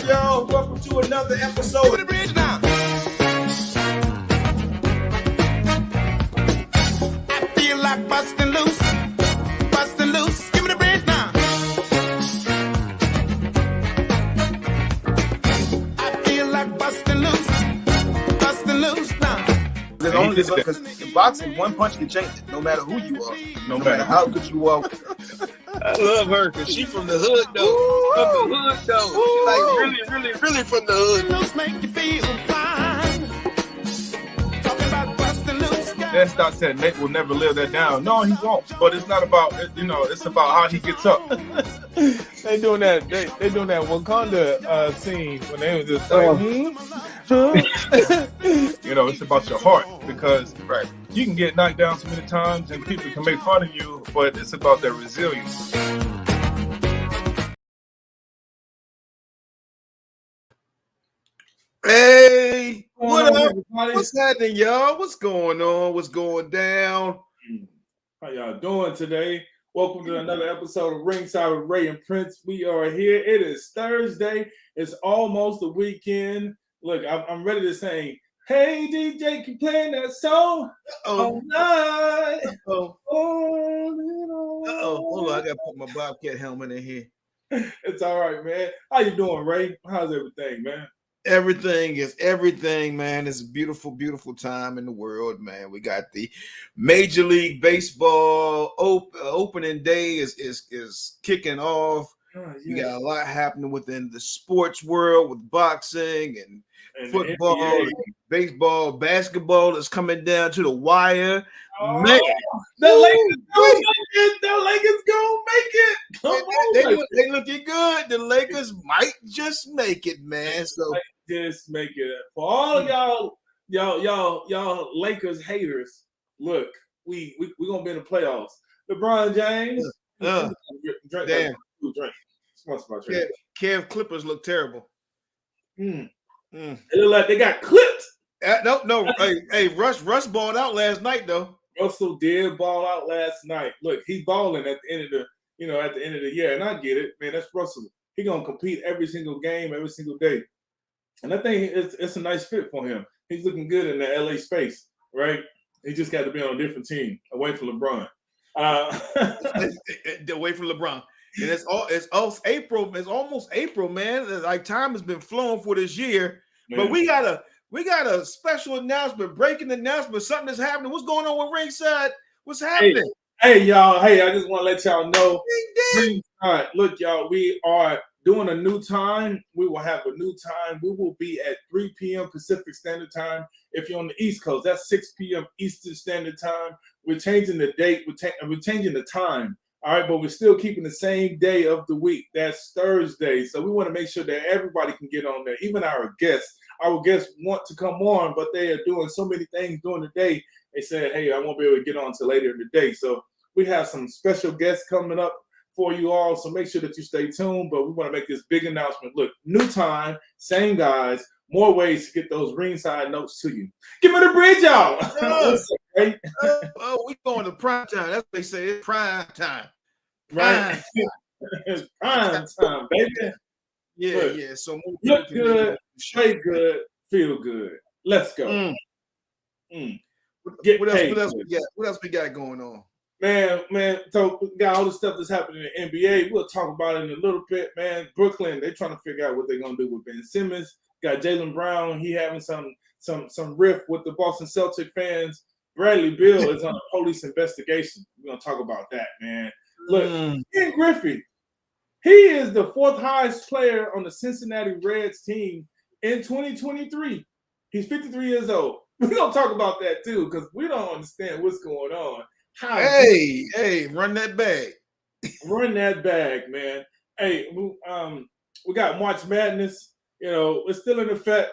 up, y'all? Welcome to another episode of the Bridge Now. I feel like busting loose. Give me the bridge now. I feel like busting loose now. There's only because in boxing, one punch can change it, no matter who you are, no matter how good you are. I love her because she from the hood though. From the hood though. She like really from the hood. Make you feel fine. Talking about busting loose. That's not said Nate will never live that down. No, he won't. But it's not about it's about how he gets up. They doing that. They doing that Wakanda scene when they was just like, It's about your heart because you can get knocked down so many times and people can make fun of you, but it's about their resilience. Hey, what up? Everybody? What's happening, y'all? What's going on? What's going down? How y'all doing today? Welcome to another episode of Ringside with Ray and Prince. We are here. It is Thursday. It's almost the weekend. Look, I'm ready to sing. Hey, DJ, keep playing that song all night. Hold on, I gotta put my Bobcat helmet in here. It's all right, man. How you doing, Ray? How's everything, man? Everything is everything, man. It's a beautiful, beautiful time in the world, man. We got the Major League Baseball opening day is kicking off. Oh, You got a lot happening within the sports world with boxing and football, baseball, basketball is coming down to the wire. Oh, Man, the Lakers gonna make it. The Lakers gonna make it. Come on, they looking good. The Lakers might just make it, man. So just make it. For all y'all Lakers haters, look, we gonna be in the playoffs. LeBron James, damn. Drink. Kev Clippers look terrible. They look like they got clipped. No. Hey, Russ balled out last night though. Russell did ball out last night. Look, he's balling at the end of the year, and I get it, man. That's Russell. He gonna compete every single game, every single day, and I think it's a nice fit for him. He's looking good in the LA space, right? He just got to be on a different team, away from LeBron. Away from LeBron. And it's April. It's almost April, man. Like time has been flown for this year, man. But we got a special announcement, breaking announcement. Something that's happening. What's going on with Ringside? What's happening? Hey, y'all. Hey, I just want to let y'all know. Ringside, look, y'all. We are doing a new time. We will have a new time. We will be at 3 p.m. Pacific Standard Time. If you're on the East Coast, that's 6 p.m. Eastern Standard Time. We're changing the date. We're changing the time. All right, but we're still keeping the same day of the week. That's Thursday. So we want to make sure that everybody can get on there, even our guests. Our guests want to come on, but they are doing so many things during the day. They said, hey, I won't be able to get on until later in the day. So we have some special guests coming up for you all. So make sure that you stay tuned. But we want to make this big announcement. Look, new time, same guys, more ways to get those ringside notes to you. Give me the bridge, y'all. We going to prime time. That's what they say. It's prime time. Right? It's prime time, baby. Yeah. So look good, play good, feel good. Let's go. What else we got going on? Man, so we got all the stuff that's happening in the NBA. We'll talk about it in a little bit, man. Brooklyn, they're trying to figure out what they're gonna do with Ben Simmons. Got Jaylen Brown, he having some rift with the Boston Celtic fans. Bradley Beal is on a police investigation. We're gonna talk about that, man. Look, Ken Griffey, he is the fourth highest player on the Cincinnati Reds team in 2023. He's 53 years old. We're gonna talk about that too, because we don't understand what's going on. Hey, run that bag. Run that bag, man. Hey, we got March Madness. It's still in effect,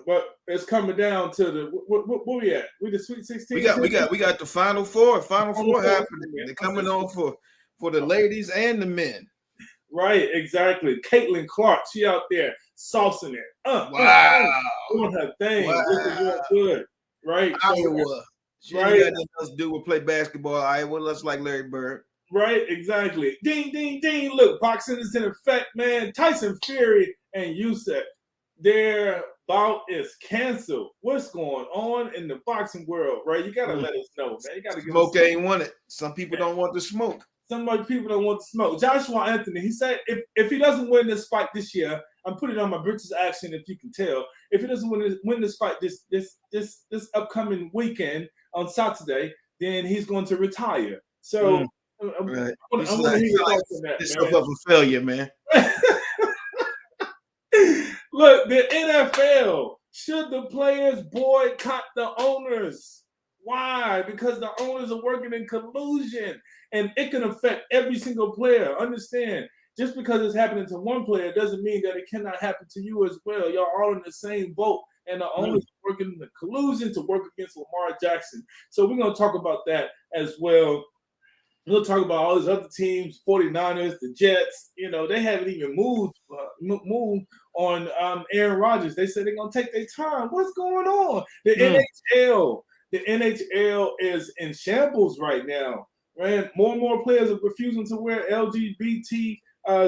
but it's coming down to the where we at? We the Sweet 16. We got the Final Four. Final Four happening. They're coming on for the ladies and the men. Right, exactly. Caitlin Clark, she out there saucing it. Wow. Doing her thing. Wow. Looking real good. Right? Iowa. She ain't got nothing else to do with play basketball. Iowa, that's like Larry Bird. Right, exactly. Ding, ding, ding. Look, boxing is in effect, man. Tyson Fury and Youssef. Their bout is canceled. What's going on in the boxing world, right? You gotta let us know, man. You gotta give Smoke us ain't want it. Some people don't want the smoke. Some people don't want to smoke. Joshua Anthony, he said if he doesn't win this fight this year, I'm putting it on my British accent if you can tell. If he doesn't win this fight this upcoming weekend on Saturday, then he's going to retire. So right. I want to hear your thoughts on that, it's man. of a failure, man. Look, the NFL, should the players boycott the owners? Why? Because the owners are working in collusion, and it can affect every single player. Understand, just because it's happening to one player doesn't mean that it cannot happen to you as well. Y'all all in the same boat, and the owners are working in the collusion to work against Lamar Jackson. So we're going to talk about that as well. We'll talk about all these other teams, 49ers, the Jets. You know, they haven't even moved on Aaron Rodgers. They said they're going to take their time. What's going on? The NHL is in shambles right now. Right? More and more players are refusing to wear LGBT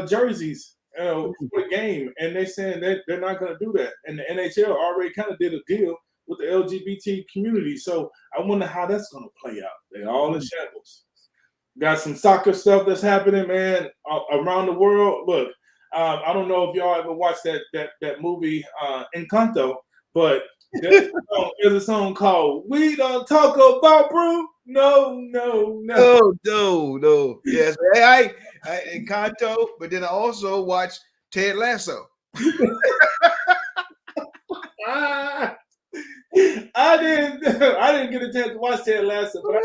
jerseys for the game, and they're saying that they're not going to do that. And the NHL already kind of did a deal with the LGBT community. So I wonder how that's going to play out. They're all in shambles. Got some soccer stuff that's happening, man, around the world. Look, I don't know if y'all ever watched that movie Encanto, but there's a song called "We Don't Talk About Brew." No. Yes, I Encanto, but then I also watched Ted Lasso. I didn't get a chance to watch Ted Lasso. But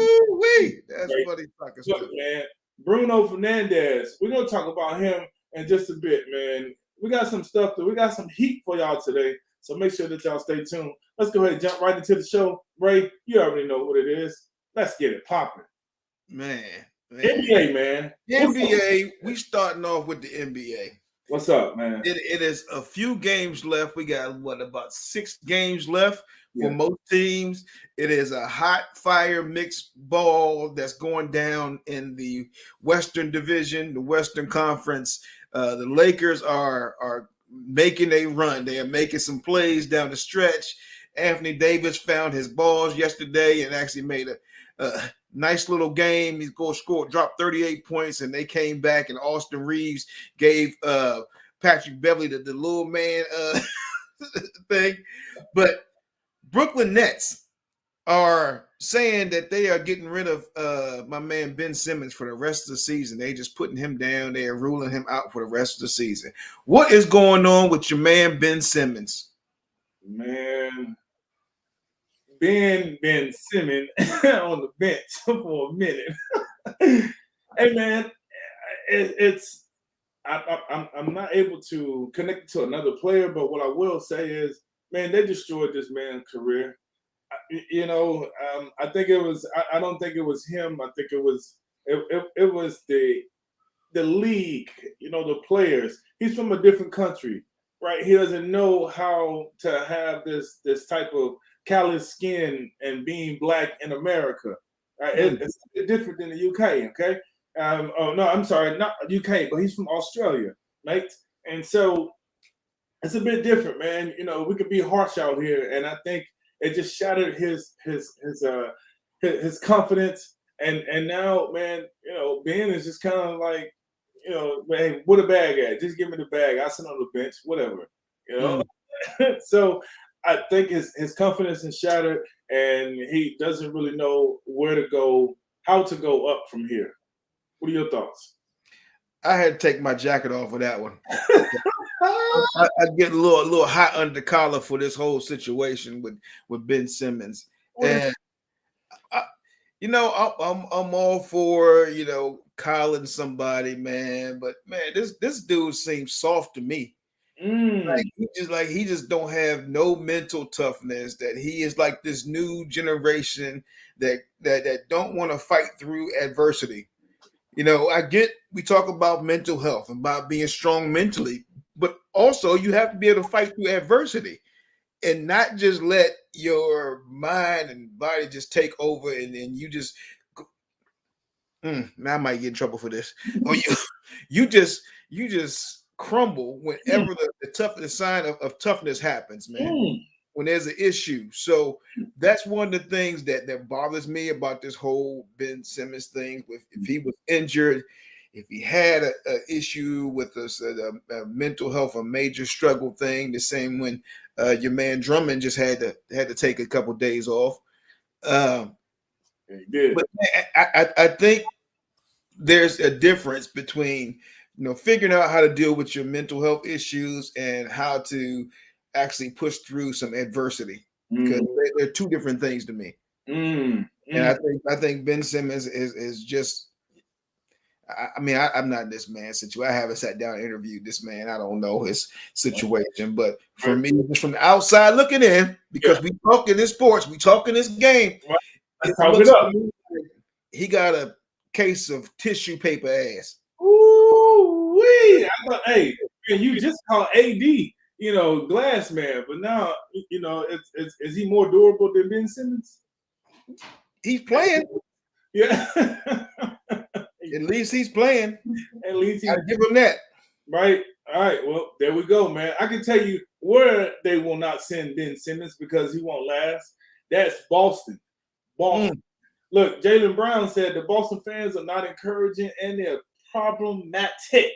that's funny. Look, man, Bruno Fernandes. We're gonna talk about him in just a bit, man. We got some stuff. We got some heat for y'all today. So make sure that y'all stay tuned. Let's go ahead and jump right into the show. Ray, you already know what it is. Let's get it popping. Man. NBA, man. NBA, we starting off with the NBA. What's up, man? It is a few games left. We got, about 6 games left for most teams. It is a hot fire mixed ball that's going down in the Western Division, the Western Conference. The Lakers are making a run. They are making some plays down the stretch. Anthony Davis found his balls yesterday and actually made a nice little game. He dropped 38 points, and they came back, and Austin Reeves gave Patrick Beverly the little man thing. But Brooklyn Nets are saying that they are getting rid of my man Ben Simmons for the rest of the season. They just putting him down. They are ruling him out for the rest of the season. What is going on with your man Ben Simmons? Man, Ben Simmons on the bench for a minute. Hey, man, I'm not able to connect to another player, but what I will say is, man, they destroyed this man's career. I think it was. I don't think it was him. I think it was the league. The players. He's from a different country, right? He doesn't know how to have this type of callous skin and being black in America. Right? It's different than the UK. Okay. I'm sorry, not UK, but he's from Australia, right? And so it's a bit different, man. We could be harsh out here, and I think it just shattered his confidence. And now, man, Ben is just kind of like, man, what a bag at? Just give me the bag. I'll sit on the bench, whatever. So I think his confidence is shattered, and he doesn't really know where to go, how to go up from here. What are your thoughts? I had to take my jacket off for that one. I get a little hot under the collar for this whole situation with Ben Simmons, and I'm all for calling somebody, man, but man, this dude seems soft to me. He just don't have no mental toughness. That he is like this new generation that don't want to fight through adversity. I get we talk about mental health and about being strong mentally, but also you have to be able to fight through adversity and not just let your mind and body just take over and then you just I might get in trouble for this. Or you just crumble whenever the sign of toughness happens, man. When there's an issue. So that's one of the things that bothers me about this whole Ben Simmons thing. If he was injured, if he had a issue with a mental health, a major struggle thing, the same when your man Drummond just had to take a couple days off. He did. But I think there's a difference between figuring out how to deal with your mental health issues and how to actually push through some adversity, because they're two different things to me. And I think Ben Simmons is just. I mean, I'm not in this man's situation. I haven't sat down and interviewed this man. I don't know his situation, but for me, just from the outside looking in, because we talk in this sports, we talk in this game. Let's talk it up. He got a case of tissue paper ass. Ooh wee! Hey, man, you just called AD, glass man, but now is he more durable than Ben Simmons? He's playing. Yeah. At least he's playing. At least he's give him that. Right. All right. Well, there we go, man. I can tell you where they will not send Ben Simmons because he won't last. That's Boston. Look, Jaylen Brown said the Boston fans are not encouraging and they're problematic.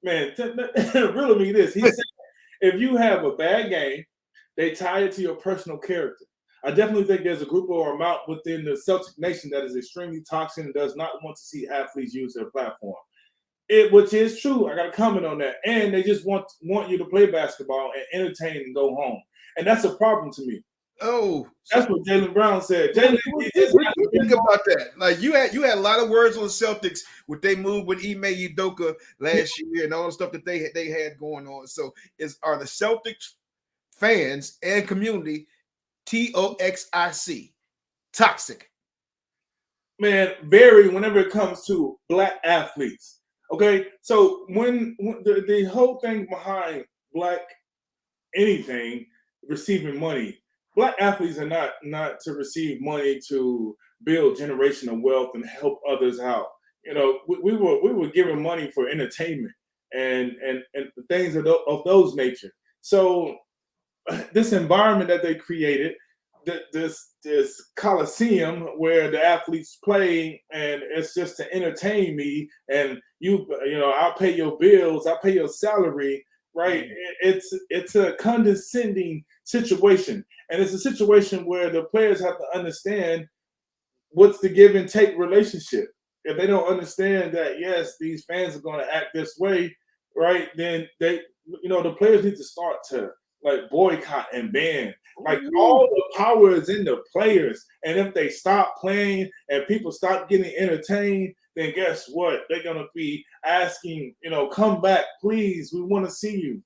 Man, riddle me this. He said if you have a bad game, they tie it to your personal character. I definitely think there's a group or amount within the Celtic nation that is extremely toxic and does not want to see athletes use their platform. Which is true. I got to comment on that. And they just want you to play basketball and entertain and go home. And that's a problem to me. Oh, that's what Jaylen Brown said. What do you think about that? Like you had a lot of words on the Celtics with they move with Ime Udoka last year and all the stuff that they had going on. So are the Celtics fans and community toxic? Man, very whenever it comes to black athletes. Okay, so when the whole thing behind black anything receiving money, black athletes are not to receive money to build generational wealth and help others out. We were given money for entertainment and things of those nature. So this environment that they created, this coliseum where the athletes play, and it's just to entertain me, and I'll pay your bills, I'll pay your salary, right? It's a condescending situation, and it's a situation where the players have to understand what's the give and take relationship. If they don't understand that, yes, these fans are going to act this way, right? Then the players need to start to boycott and ban. All the power is in the players. And if they stop playing and people stop getting entertained, then guess what? They're going to be asking, come back, please. We want to see you.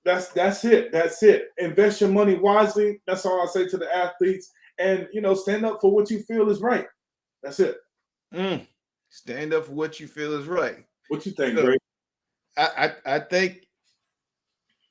That's it. That's it. Invest your money wisely. That's all I say to the athletes. And, stand up for what you feel is right. That's it. Stand up for what you feel is right. What you think, Greg? I think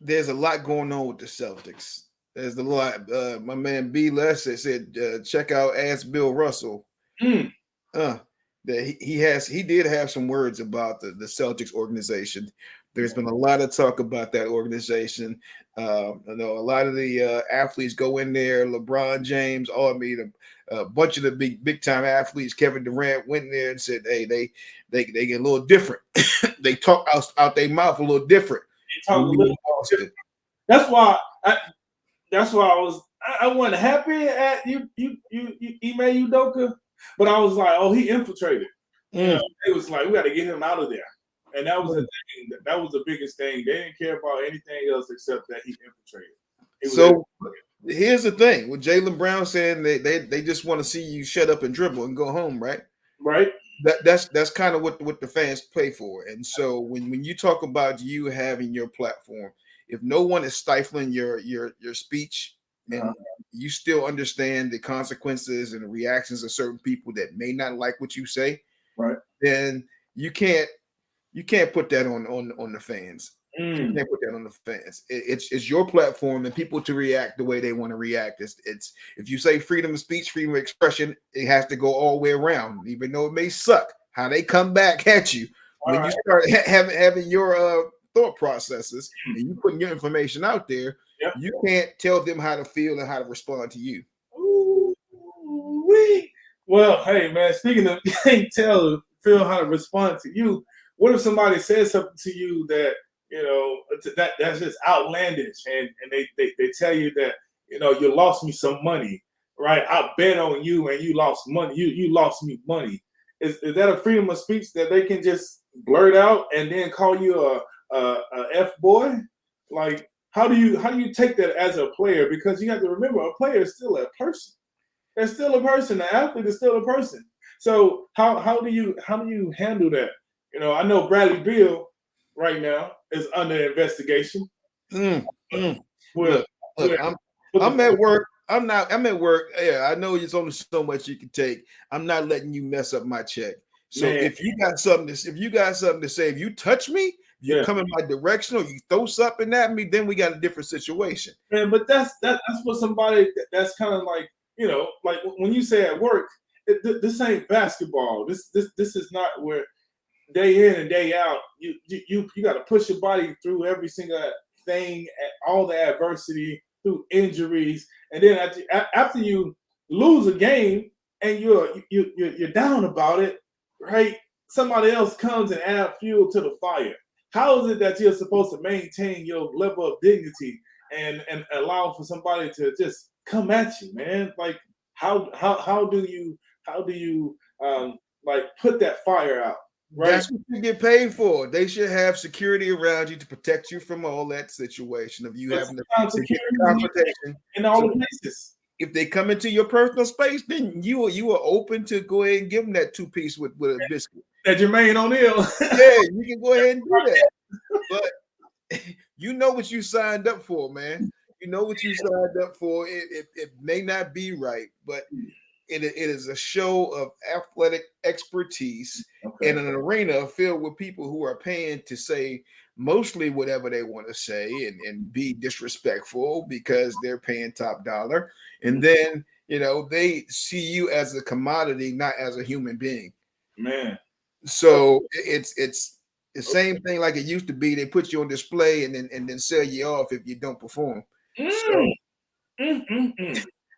there's a lot going on with the Celtics. There's a lot. My man B. Lester said, check out Ask Bill Russell. That he did have some words about the Celtics organization. There's been a lot of talk about that organization. I know a lot of the athletes go in there. LeBron James, a bunch of the big time athletes. Kevin Durant went in there and said, "Hey, they get a little different. They talk out their mouth a little different." That's why I wasn't happy at you Ime Udoka, but I was like, oh, he infiltrated. It was like, we got to get him out of there. And that was the thing. That was the biggest thing. They didn't care about anything else except that he infiltrated. Here's the thing with Jaylen Brown saying they just want to see you shut up and dribble and go home, right? Right. That's kind of what the fans play for. And so when you talk about you having your platform, if no one is stifling your speech and you still understand the consequences and the reactions of certain people that may not like what you say, right, then you can't put that on the fans. You can't put that on the fans. It's your platform and people to react the way they want to react. It's if you say freedom of speech, freedom of expression, it has to go all the way around, even though it may suck how they come back at you when you start having your thought processes, and you putting your information out there, Yep. you can't tell them how to feel and how to respond to you. Ooh-wee. Well, hey man, speaking of can't feel how to respond to you, what if somebody says something to you that that's just outlandish, and they tell you that you lost me some money, right? I bet on you and you lost money. You lost me money. Is that a freedom of speech that they can just blurt out and then call you a F boy? Like, how do you take that as a player? Because you have to remember, a player is still a person. They're still a person. The athlete is still a person. So how do you handle that? I know Bradley Beal right now is under investigation. Look, I'm at work. I'm at work. Yeah, I know there's only so much you can take. I'm not letting you mess up my check. So if you got something to say, if you touch me, you come in my direction, or you throw something at me, then we got a different situation. Man, but that's what somebody that's kind of like, like when you say at work, this ain't basketball. This is not where day in and day out you got to push your body through every single thing, all the adversity, through injuries, and then after you lose a game and you're down about it, right? Somebody else comes and add fuel to the fire. How is it that you're supposed to maintain your level of dignity and allow for somebody to just come at you, man? Like how do you like put that fire out? Right? That's what you get paid for. They should have security around you to protect you from all that situation of you having to confrontation in all the places. If they come into your personal space, then you are open to go ahead and give them that 2-piece with a biscuit. That Jermaine O'Neal. Yeah, you can go ahead and do that. But you know what you signed up for, man. You know what you signed up for. It may not be right, but it is a show of athletic expertise in an arena filled with people who are paying to say mostly whatever they want to say and be disrespectful because they're paying top dollar. And then, they see you as a commodity, not as a human being. Man. So it's the same thing like it used to be. They put you on display and then sell you off if you don't perform.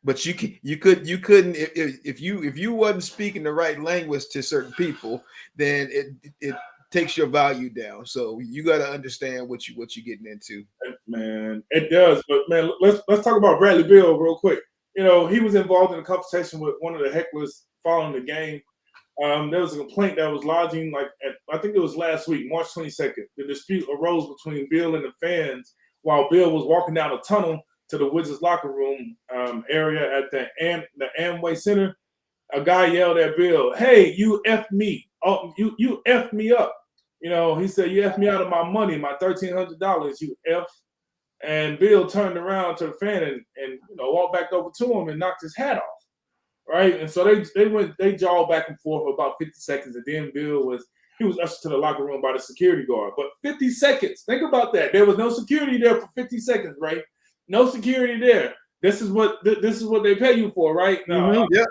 But you couldn't if you wasn't speaking the right language to certain people, then it takes your value down. So you got to understand what you're getting into. Man, it does. But man, let's talk about Bradley Beal real quick. He was involved in a conversation with one of the hecklers following the game. There was a complaint that was lodging, I think it was last week, March 22nd. The dispute arose between Bill and the fans while Bill was walking down a tunnel to the Wizards locker room area at the Amway Center. A guy yelled at Bill, "Hey, you F me. Oh, you F me up." He said, "You F me out of my money, my $1,300, you F." And Bill turned around to the fan and walked back over to him and knocked his hat off. Right. And so they jawed back and forth for about 50 seconds. And then Bill was ushered to the locker room by the security guard. But 50 seconds, think about that. There was no security there for 50 seconds, right? No security there. This is what they pay you for, right? No. Yep.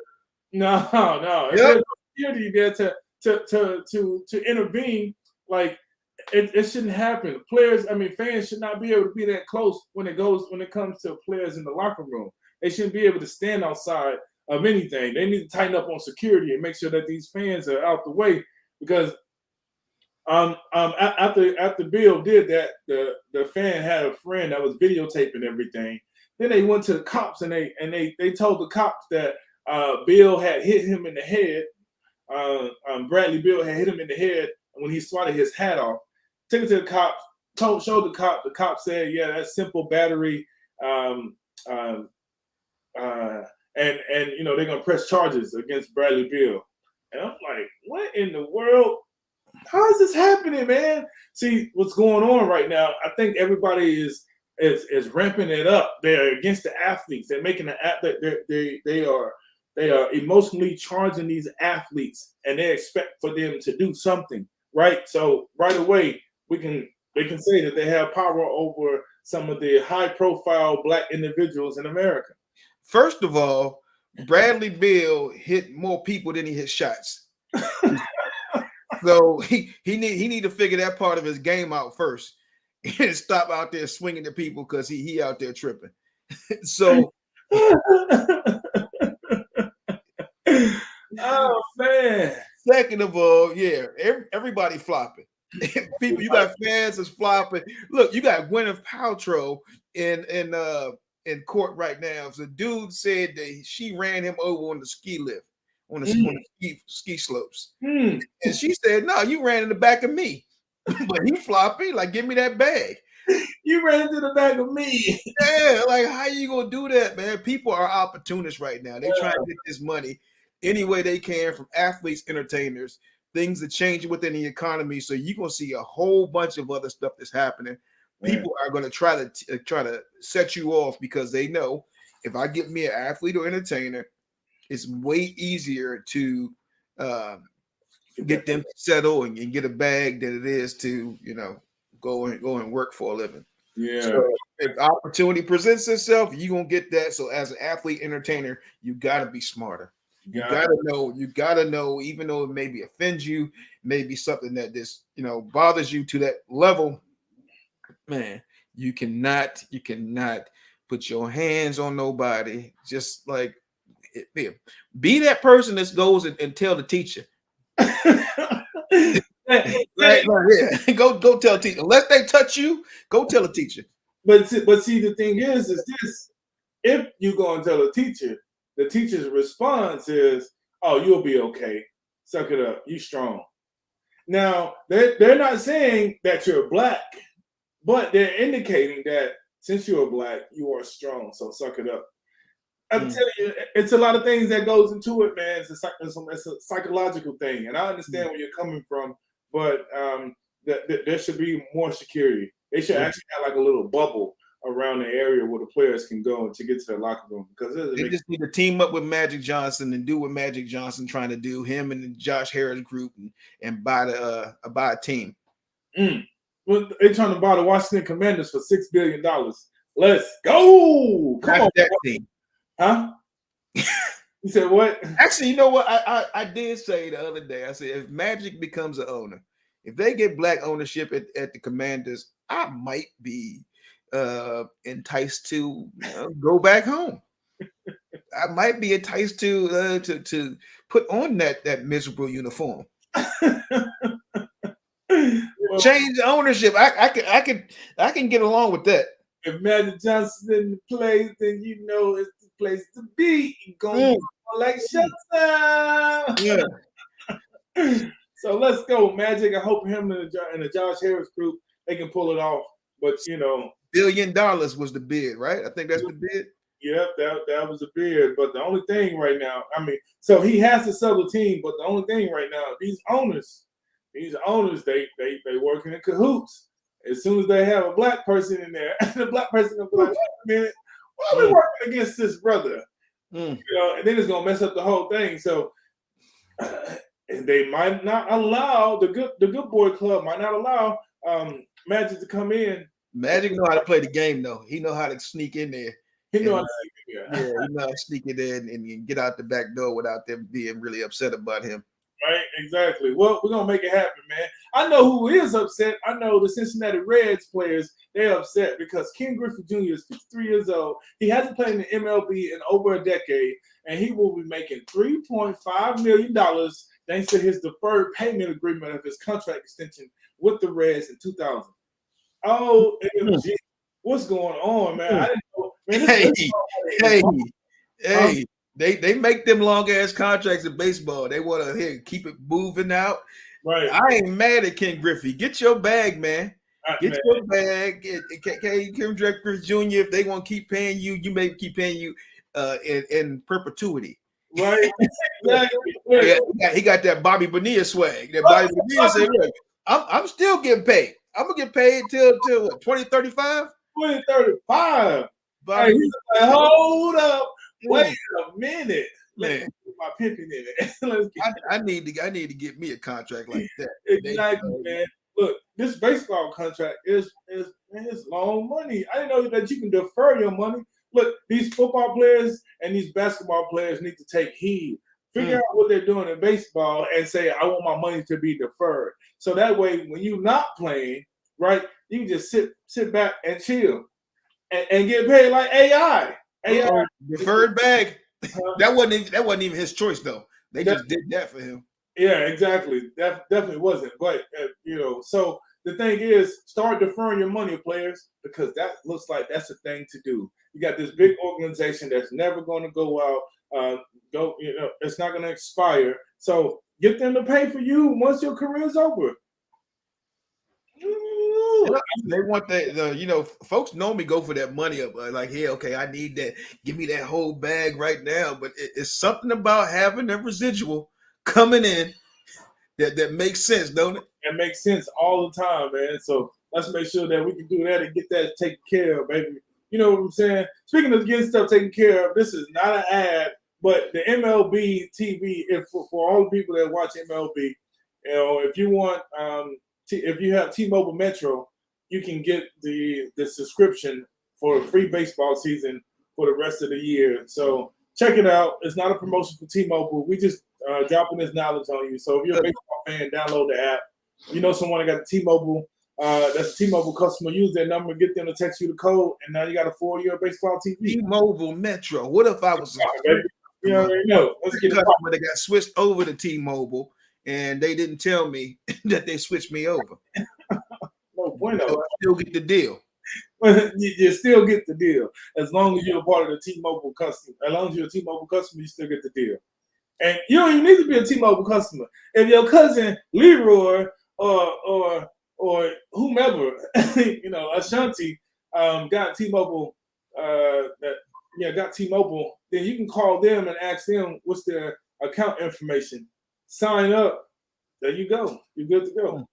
No. If there's no security there to intervene, like it shouldn't happen. Fans should not be able to be that close when it comes to players in the locker room. They shouldn't be able to stand outside of anything. They need to tighten up on security and make sure that these fans are out the way, because after Bill did that, the fan had a friend that was videotaping everything. Then they went to the cops and they told the cops that Bill had hit him in the head. Bradley Beal had hit him in the head when he swatted his hat off. Took it to the cops, showed the cop. The cop said, "Yeah, that's simple battery." And they're gonna press charges against Bradley Beal. And I'm like, what in the world? How is this happening, man? See what's going on right now. I think everybody is ramping it up. They're against the athletes. They're making they are emotionally charging these athletes, and they expect for them to do something, right? So right away they can say that they have power over some of the high-profile Black individuals in America. First of all, Bradley Beal hit more people than he hit shots. So he need to figure that part of his game out first. and stop out there swinging to people because he out there tripping. So, oh man. Second of all, yeah, everybody flopping. People, you got fans that's flopping. Look, you got Gwyneth Paltrow in court right now. So, the dude said that she ran him over on the ski lift, on the ski slopes, and she said, "No, you ran in the back of me." But he floppy, like, give me that bag. You ran into the back of me. Yeah, like, how you gonna do that, man? People are opportunists right now. They try to get this money any way they can from athletes, entertainers. Things are changing within the economy, so you're gonna see a whole bunch of other stuff that's happening. People are gonna try to set you off because they know if I get me an athlete or entertainer, it's way easier to get them to settle and get a bag than it is to go and work for a living. Yeah. So if opportunity presents itself, you're gonna get that. So as an athlete entertainer, you gotta be smarter. You gotta know, even though it maybe offends you, maybe something that this bothers you to that level, man, you cannot put your hands on nobody. Just like be that person that goes and tell the teacher. Right, yeah. Go tell the teacher. Unless they touch you, go tell the teacher. But see, the thing is this: if you go and tell a teacher, the teacher's response is, "Oh, you'll be okay. Suck it up. You strong." Now they're not saying that you're black, but they're indicating that since you're black, you are strong. So suck it up. I'm telling you, it's a lot of things that goes into it, man. It's a psychological thing, and I understand where you're coming from. But there should be more security. They should actually have like a little bubble around the area where the players can go to get to their locker room, because they just need to team up with Magic Johnson and do what Magic Johnson trying to do. Him and the Josh Harris group and buy a team. Well, they're trying to buy the Washington Commanders for $6 billion. Let's go! Come on, that team, huh? You said what? Actually, you know what? I did say the other day. I said if Magic becomes an owner, if they get black ownership at the Commanders, I might be enticed to go back home. I might be enticed to put on that miserable uniform. Change the ownership. I can get along with that. If Magic Johnson in the place, then you know it's the place to be. You're going like shut down. Yeah. So let's go, Magic. I hope him and the Josh Harris group, they can pull it off. But $1 billion was the bid, right? I think that's the bid. Yep, that was the bid. But the only thing right now, so he has to sell the team. But the only thing right now, these owners, they working in cahoots. As soon as they have a black person in there, the black person will be like, wait a minute, why are we working against this brother? And then it's gonna mess up the whole thing. So they might not allow the good boy club might not allow Magic to come in. Magic know how to play the game though. He know how to sneak in there. He know how to sneak in there. Yeah, he know how to sneak it in and get out the back door without them being really upset about him. Right, exactly. Well, we're gonna make it happen, man. I know who is upset. I know the Cincinnati Reds players. They're upset because Ken Griffey Jr. is 53 years old. He hasn't played in the MLB in over a decade, and he will be making $3.5 million thanks to his deferred payment agreement of his contract extension with the Reds in 2000. Oh, MG, what's going on, man? I didn't know. Hey. They make them long ass contracts in baseball. They want to keep it moving out. Right. I ain't mad at Ken Griffey. Get your bag, man. Get your bag. Ken Griffey Jr. If they want to keep paying you, you may keep paying you in perpetuity. Right. Exactly. Yeah, he got that Bobby Bonilla swag. That Bobby Bonilla said, "Look, I'm still getting paid. I'm gonna get paid till what, 2035? 2035. Hey, he's like, hold up. Wait a minute, man. My pimping in it. I need to get me a contract like that. Exactly, man. Look, this baseball contract is long money. I didn't know that you can defer your money. Look, these football players and these basketball players need to take heed. Figure out what they're doing in baseball and say, I want my money to be deferred. So that way, when you're not playing, right? You can just sit back and chill and get paid like AI. Deferred bag. That wasn't even his choice though. They just did that for him. Yeah, exactly. That definitely wasn't. But so the thing is, start deferring your money, players, because that looks like that's a thing to do. You got this big organization that's never going to go out. It's not going to expire. So get them to pay for you once your career is over. They want the folks normally go for that money up like, hey, okay, I need that. Give me that whole bag right now. But it's something about having a residual coming in that makes sense, don't it? It makes sense all the time, man. So let's make sure that we can do that and get that taken care of, baby. You know what I'm saying? Speaking of getting stuff taken care of, this is not an ad, but the MLB TV, for all the people that watch MLB, if you want, if you have T-Mobile Metro, you can get the subscription for a free baseball season for the rest of the year. So check it out. It's not a promotion for T-Mobile. We just dropping this knowledge on you. So if you're a baseball fan, download the app. You know someone that got the T-Mobile, that's a T-Mobile customer. Use their number, get them to text you the code, and now you got a 4-year baseball TV. T-Mobile Metro. What if I was you already know. Let's get customer that got switched over to T-Mobile and they didn't tell me that they switched me over? No bueno. So I still get the deal. You still get the deal as long as you're a part of the T-Mobile customer. As long as you're a T-Mobile customer, you still get the deal. And you don't even need to be a T-Mobile customer. If your cousin Leroy or whomever, Ashanti, got T-Mobile, got T-Mobile, then you can call them and ask them what's their account information. Sign up. There you go. You're good to go.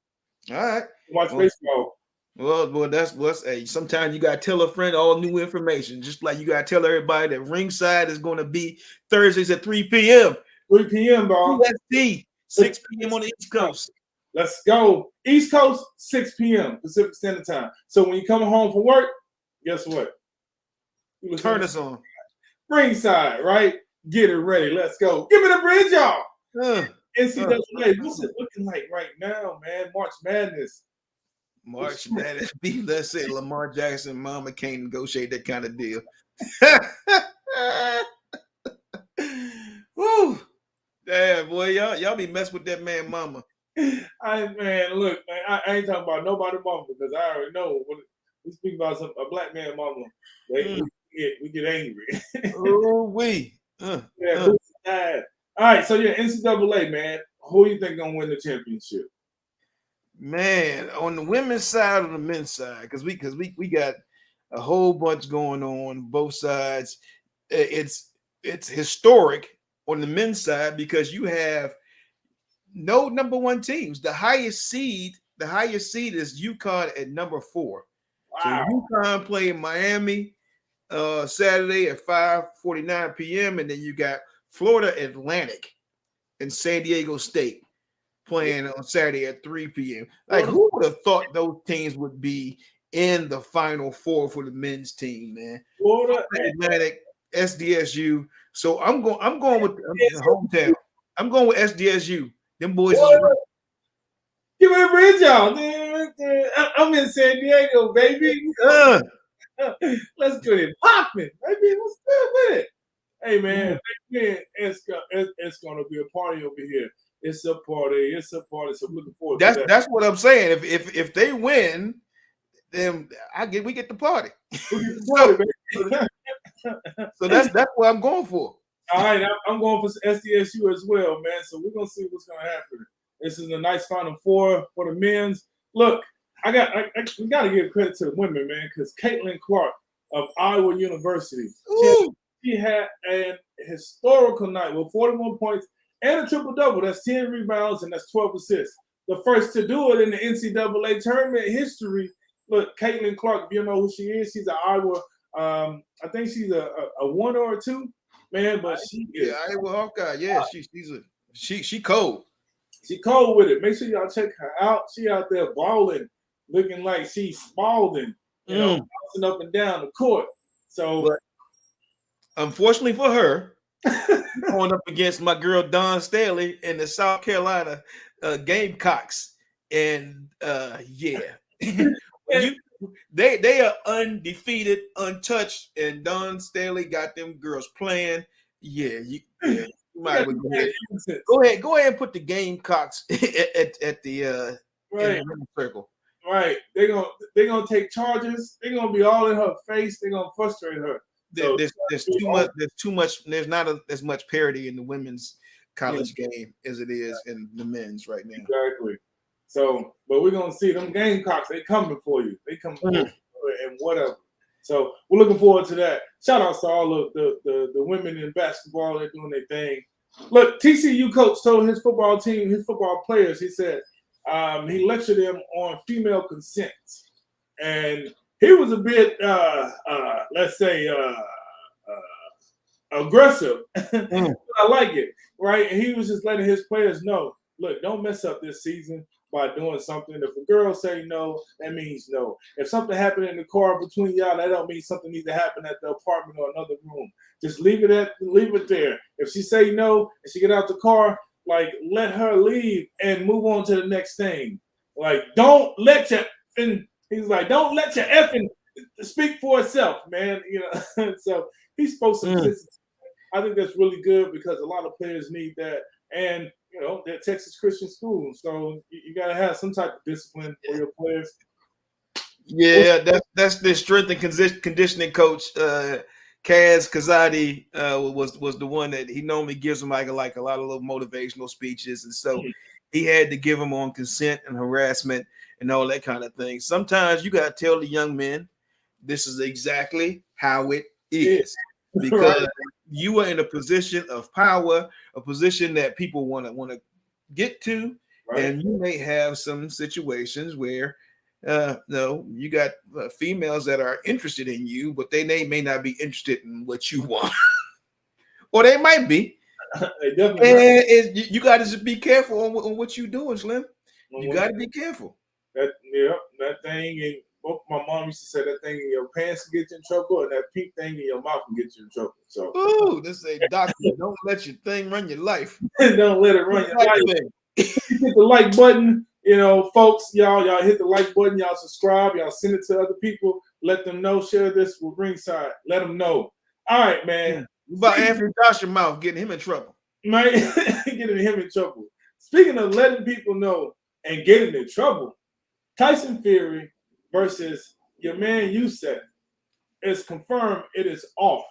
All right. Watch baseball. Well, that's what's. Hey, sometimes you gotta tell a friend all new information, just like you gotta tell everybody that Ringside is going to be Thursdays at 3 p.m. 3 p.m. ball. USD, 6 p.m. on the East Coast. Let's go. East Coast, 6 p.m. Pacific Standard Time. So when you come home from work, guess what? Turn us on. Ringside, right? Get it ready. Let's go. Give me the bridge, y'all. NCAA. What's it looking like right now, man? March Madness. March Madness. Let's say Lamar Jackson, mama can't negotiate that kind of deal. Woo. Damn, boy, y'all be messing with that man, mama. Look, I ain't talking about nobody mama because I already know when we speak about a black man mama, we get angry. All right, so NCAA, man. Who you think gonna win the championship? Man, on the women's side or the men's side, because we got a whole bunch going on both sides. It's historic on the men's side because you have no number one teams. The highest seed is UConn at number 4. Wow. So UConn playing Miami Saturday at 5:49 p.m. and then you got Florida Atlantic and San Diego State playing on Saturday at 3 p.m. Like, who would have thought those teams would be in the Final Four for the men's team, man? Florida Atlantic, SDSU. So I'm going with the hometown. I'm going with SDSU. Them boys. Give me a bridge, y'all. I'm in San Diego, baby. Let's get it popping, baby. What's good with it? Hey, man, it's gonna be a party over here. It's a party. So I'm looking forward to that. That's what I'm saying. If they win, then we get the party. So that's what I'm going for. All right, I'm going for SDSU as well, man. So we're gonna see what's gonna happen. This is a nice Final Four for the men's. Look, we got to give credit to the women, man, because Caitlin Clark of Iowa University, she had an historical night with 41 points and a triple-double. That's 10 rebounds and that's 12 assists. The first to do it in the NCAA tournament history. Look, Caitlin Clark, if you know who she is, she's an Iowa. I think she's a 1 or a 2, man, but she is. Iowa Hawkeye. Yeah, she cold. She cold with it. Make sure y'all check her out. She out there balling, looking like she's Spalding, bouncing up and down the court. So, but unfortunately for her, going up against my girl Dawn Staley in the South Carolina Gamecocks, and They are undefeated, untouched, and Don Staley got them girls playing. Yeah, you might as well go ahead and put the Gamecocks at the right. in the circle. Right. They're gonna take charges. They're gonna be all in her face. They're gonna frustrate her. So there's too much. There's too much. There's not as much parity in the women's college game as it is in the men's right now. Exactly. So, but we're gonna see them Gamecocks. They coming for you. They coming for you and whatever. So we're looking forward to that. Shout out to all of the women in basketball. They're doing their thing. Look, TCU coach told his football team, his football players, he said he lectured them on female consent, and he was a bit, let's say, aggressive. I like it, right? And he was just letting his players know, look, don't mess up this season by doing something. If a girl say no, that means no. If something happened in the car between y'all, that don't mean something needs to happen at the apartment or another room. Just leave it there. If she say no and she get out the car, like let her leave and move on to the next thing. Like don't let your don't let your effing speak for itself, man. You know, so he spoke some consistency. I think that's really good because a lot of players need that. And, you know, they're Texas Christian schools. So you got to have some type of discipline for your players. Yeah, that's the strength and conditioning coach. Kaz Kazadi was the one that he normally gives them like a lot of little motivational speeches. And so he had to give them on consent and harassment and all that kind of thing. Sometimes you got to tell the young men, this is exactly how it is. Because you are in a position of power, a position that people want to get to, and you may have some situations where no, you got females that are interested in you, but they may not be interested in what you want, or they might be. And you got to just be careful on what you're doing, Slim. You got to be careful. That thing and my mom used to say that thing in your pants can get you in trouble, and that pink thing in your mouth can get you in trouble. So, this a doctor. Don't let your thing run your life. Don't let it run your life. Hit the like button, you know, folks. Y'all hit the like button. Y'all subscribe. Y'all send it to other people. Let them know. Share this with Ringside. Let them know. All right, man. About Anthony Joshua mouth getting him in trouble. Man, getting him in trouble. Speaking of letting people know and getting in trouble, Tyson Fury versus your man Usyk is confirmed. It is off.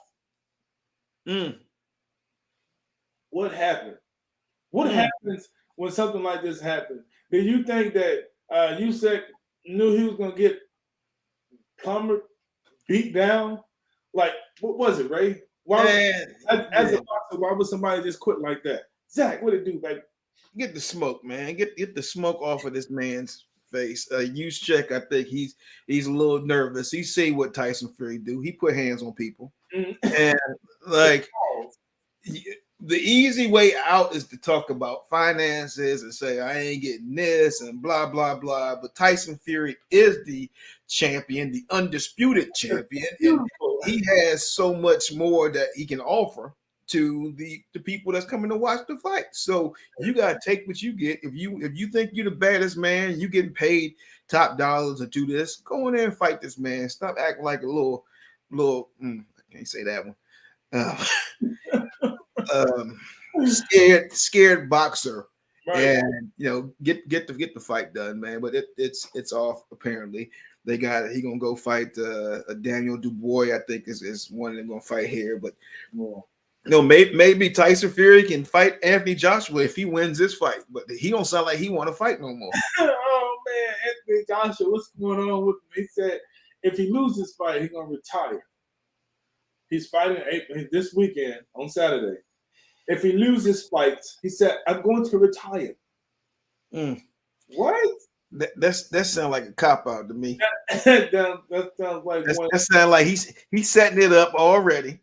What happened? What happens when something like this happens? Do you think that Usyk knew he was going to get plummeted, beat down? Like, what was it, Ray? Why would somebody just quit like that? Zach, what it do, baby? Get the smoke, man. Get the smoke off of this man's face. Usyk, I think he's a little nervous. He see what Tyson Fury do. He put hands on people, and like the easy way out is to talk about finances and say I ain't getting this and blah blah blah. But Tyson Fury is the champion, the undisputed champion, and he has so much more that he can offer to the people that's coming to watch the fight. So you gotta take what you get. If you think you're the baddest man, you getting paid top dollars to do this, go in there and fight this man. Stop acting like a little I can't say that one. Scared boxer. And you know, get the fight done, man. But it's off apparently. He gonna go fight Daniel Dubois, I think is one of them gonna fight here, but no, maybe Tyson Fury can fight Anthony Joshua if he wins this fight, but he don't sound like he want to fight no more. Oh man, Anthony Joshua, what's going on with him? He said if he loses this fight, he's gonna retire. He's fighting this weekend on Saturday. If he loses fights, he said, "I'm going to retire." What? That sounds like a cop out to me. that sounds like that sounds like he's setting it up already.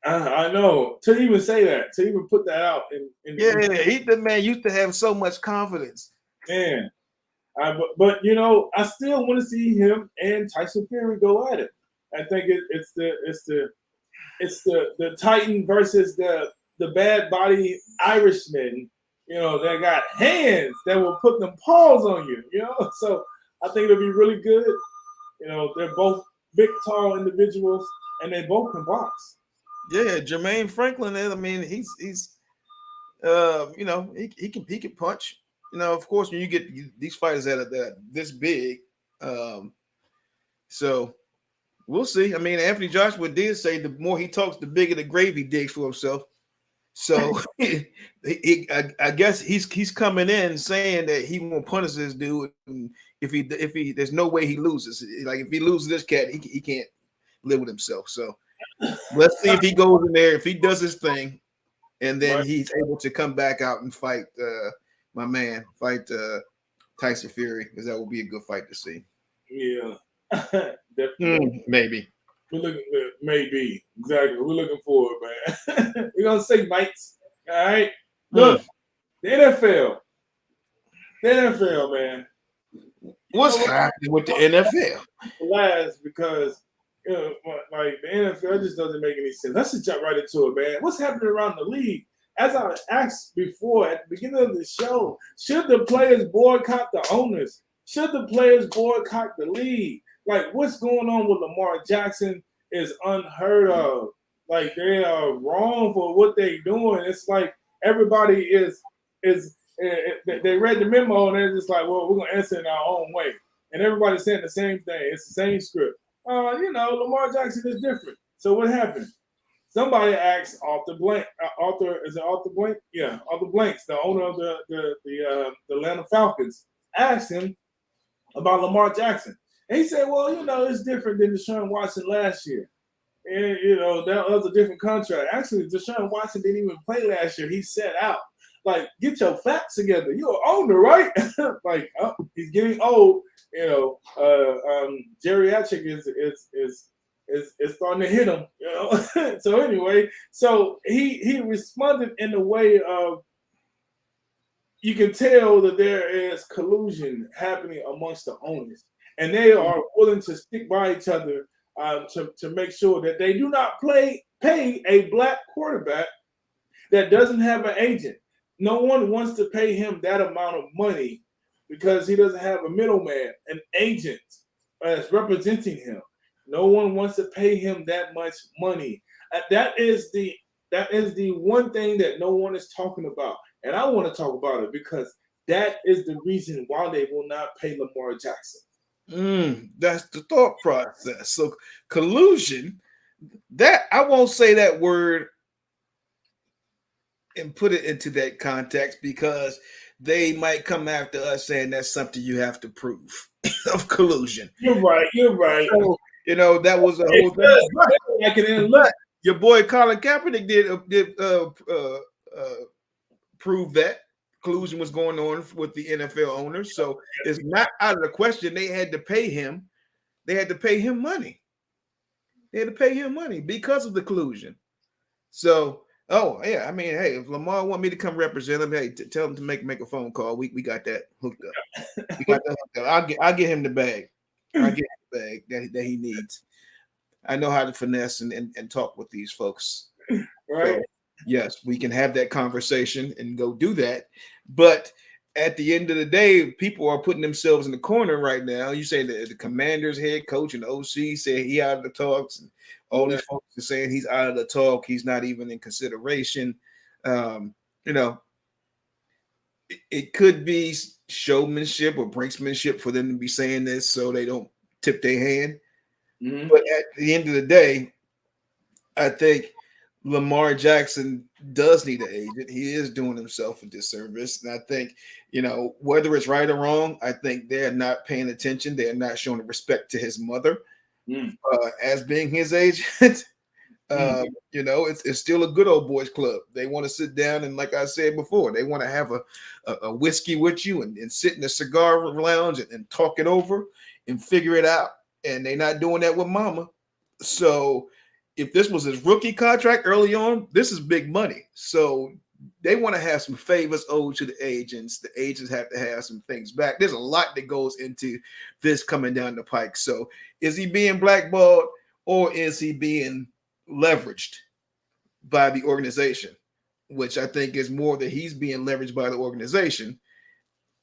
I know. To even say that, to even put that out. The man used to have so much confidence. Man, but you know, I still want to see him and Tyson Fury go at it. I think it's the Titan versus the bad body Irishman. You know, that got hands that will put them paws on you. You know, so I think it'll be really good. You know, they're both big, tall individuals, and they both can box. Yeah, Jermaine Franklin is. I mean, he's you know, he can punch. You know, of course, when you get these fighters that are this big, um, so we'll see. I mean, Anthony Joshua did say the more he talks, the bigger the grave he digs for himself. So I guess he's coming in saying that he won't punish this dude. And if he there's no way he loses. Like if he loses this cat, he can't live with himself. So let's see if he goes in there, if he does his thing, and then Right. he's able to come back out and fight my man, fight Tyson Fury, because that will be a good fight to see. Yeah, definitely. Maybe. We're looking maybe exactly. We're looking forward, man. We're gonna say mites. All right. Look, the NFL. The NFL, man. What's happening with the NFL? Last because like the NFL just doesn't make any sense. Let's just jump right into it, man. What's happening around the league? As I asked before at the beginning of the show, should the players boycott the owners? Should the players boycott the league? Like, what's going on with Lamar Jackson is unheard of. Like, they are wrong for what they're doing. It's like everybody they read the memo and they're just like, well, we're gonna answer in our own way, and everybody's saying the same thing. It's the same script. You know, Lamar Jackson is different. So what happened? Somebody asked Arthur Blank. Is it Arthur Blank? Yeah, Arthur Blanks, the owner of the Atlanta Falcons, asked him about Lamar Jackson. And he said, well, you know, it's different than Deshaun Watson last year. And, you know, that was a different contract. Actually, Deshaun Watson didn't even play last year. He sat out. Like, get your facts together. You're an owner, right? Like, he's getting old. You know, geriatric is starting to hit him. You know. So anyway, so he responded in a way of, you can tell that there is collusion happening amongst the owners, and they are willing to stick by each other to make sure that they do not pay a black quarterback that doesn't have an agent. No one wants to pay him that amount of money because he doesn't have a middleman, an agent that's representing him. No one wants to pay him that much money. That is the one thing that no one is talking about. And I want to talk about it because that is the reason why they will not pay Lamar Jackson. That's the thought process. So collusion, that I won't say that word and put it into that context because they might come after us saying that's something you have to prove of collusion. You're right. So, you know, that was a whole thing. But your boy Colin Kaepernick did prove that collusion was going on with the NFL owners. So it's not out of the question. They had to pay him. They had to pay him money. They had to pay him money because of the collusion. So, oh yeah, I mean, hey, if Lamar want me to come represent him, hey, tell him to make a phone call. We got that hooked up. We got that hooked up. I'll get him the bag. I'll get him the bag that he needs. I know how to finesse and talk with these folks. Right. So, yes, we can have that conversation and go do that. But at the end of the day, people are putting themselves in the corner right now. You say that the Commanders head coach and the OC said he out of the talks, and all these folks are saying he's out of the talk. He's not even in consideration. You know, it could be showmanship or brinksmanship for them to be saying this so they don't tip their hand. Mm-hmm. But at the end of the day, I think Lamar Jackson does need an agent. He is doing himself a disservice. And I think, you know, whether it's right or wrong, I think they're not paying attention. They're not showing respect to his mother as being his agent. You know, it's still a good old boys club. They want to sit down and, like I said before, they want to have a whiskey with you and sit in the cigar lounge and talk it over and figure it out. And they're not doing that with mama. So if this was his rookie contract early on, this is big money. So they want to have some favors owed to the agents. The agents have to have some things back. There's a lot that goes into this coming down the pike. So is he being blackballed or is he being leveraged by the organization? Which I think is more that he's being leveraged by the organization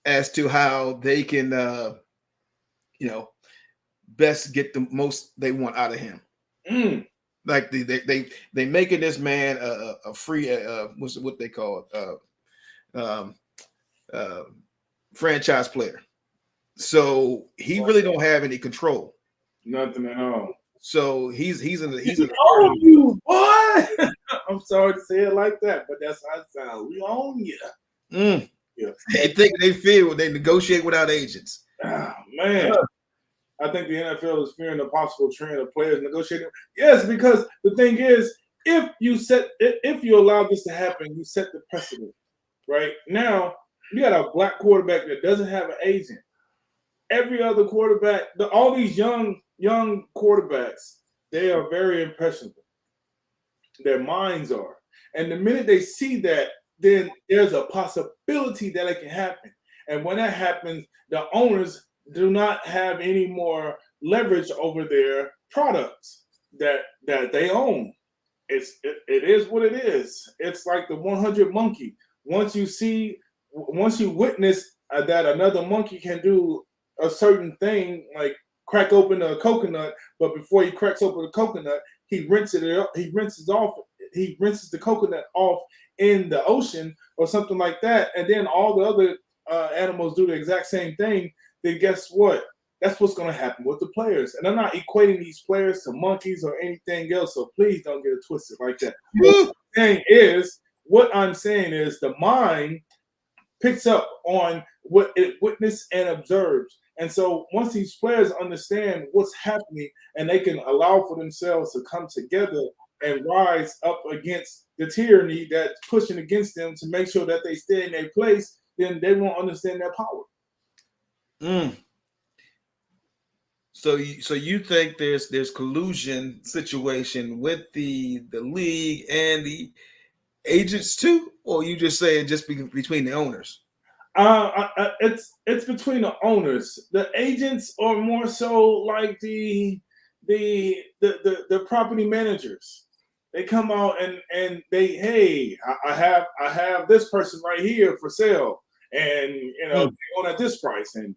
as to how they can best get the most they want out of him. Like they making this man a free what's what they call it franchise player. So he really don't have any control. Nothing at all. So he's in the own you, boy. I'm sorry to say it like that, but that's how it sounds. We own you. Yeah. They think they feel they negotiate without agents. Oh, man. I think the NFL is fearing the possible trend of players negotiating. Yes, because the thing is, if you allow this to happen, you set the precedent. Right now, you got a black quarterback that doesn't have an agent. Every other quarterback, all these young quarterbacks, they are very impressionable. Their minds are. And the minute they see that, then there's a possibility that it can happen. And when that happens, the owners do not have any more leverage over their products that they own. It is what it is. It's like the 100 monkey. Once you witness that another monkey can do a certain thing, like crack open a coconut, but before he cracks open the coconut, he rinses the coconut off in the ocean or something like that, and then all the other animals do the exact same thing, then guess what? That's what's going to happen with the players. And I'm not equating these players to monkeys or anything else, so please don't get it twisted like that. What I'm saying is the mind picks up on what it witnessed and observes. And so once these players understand what's happening and they can allow for themselves to come together and rise up against the tyranny that's pushing against them to make sure that they stay in their place, then they won't understand their power. So you think there's collusion situation with the league and the agents too, or you just say it just between the owners? It's between the owners. The agents are more so like the property managers. They come out and they, hey, I have this person right here for sale, and they're going at this price, and